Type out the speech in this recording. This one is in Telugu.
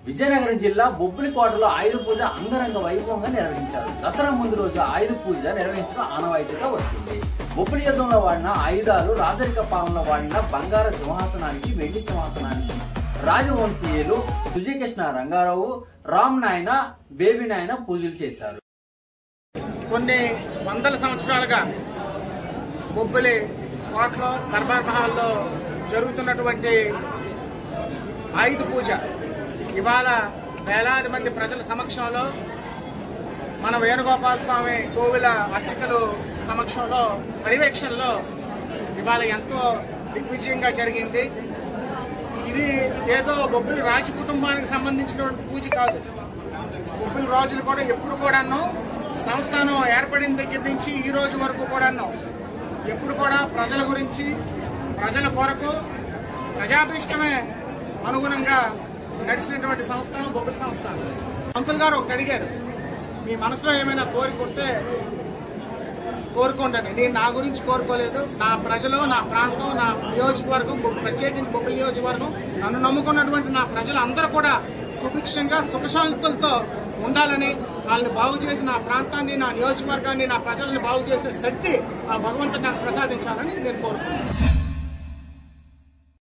విజయనగరం జిల్లా బొబ్బిలికోటలో ఆయుధ పూజ అంగరంగ వైభవంగా నిర్వహించారు. దసరా ముందు రోజు ఆయుధ పూజ నిర్వహించడం ఆనవాయితీగా వస్తుంది. బొబ్బిలి యుద్ధంలో వాడిన ఆయుధాలు, రాజరిక పాలనలో వాడిన బంగారు సింహాసనానికి, వెండి సింహాసనానికి రాజవంశీయులు సుజయకృష్ణ రంగారావు, రామ్ నాయన, బేబీ నాయన పూజలు చేశారు. కొన్ని వందల సంవత్సరాలుగా బొబ్బిలి కోటలో దర్బార్ మహల్లో జరుగుతున్నటువంటి ఆయుధ పూజ ఇవాళ వేలాది మంది ప్రజల సమక్షంలో మన వేణుగోపాల స్వామి కోవిల అర్చకులు సమక్షంలో పర్యవేక్షణలో ఇవాళ ఎంతో దిగ్విజయంగా జరిగింది. ఇది ఏదో బొబ్బిలి రాజు కుటుంబానికి సంబంధించినటువంటి పూజ కాదు. బొబ్బిలి రాజులు కూడా ఎప్పుడు కూడాను సంస్థానం ఏర్పడిన దగ్గర నుంచి ఈ రోజు వరకు కూడాను ఎప్పుడు కూడా ప్రజల గురించి, ప్రజల కొరకు, ప్రజాభీష్టమే అనుగుణంగా నడిచినటువంటి సంస్థానం బొబ్బిలి సంస్థానం. పంతులు గారు ఒకటి అడిగారు, మీ మనసులో ఏమైనా కోరుకుంటే కోరుకోండి. నేను నా గురించి కోరుకోలేదు, నా ప్రజలు, నా ప్రాంతం, నా నియోజకవర్గం, ప్రత్యేకించి బొబ్బిలి నియోజకవర్గం, నన్ను నమ్ముకున్నటువంటి నా ప్రజలు అందరూ కూడా సుభిక్షంగా సుఖశాంతులతో ఉండాలని, వాళ్ళని బాగు చేసి నా ప్రాంతాన్ని, నా నియోజకవర్గాన్ని, నా ప్రజల్ని బాగు చేసే శక్తి ఆ భగవంతుడు నాకు ప్రసాదించాలని నేను కోరుకుంటున్నాను.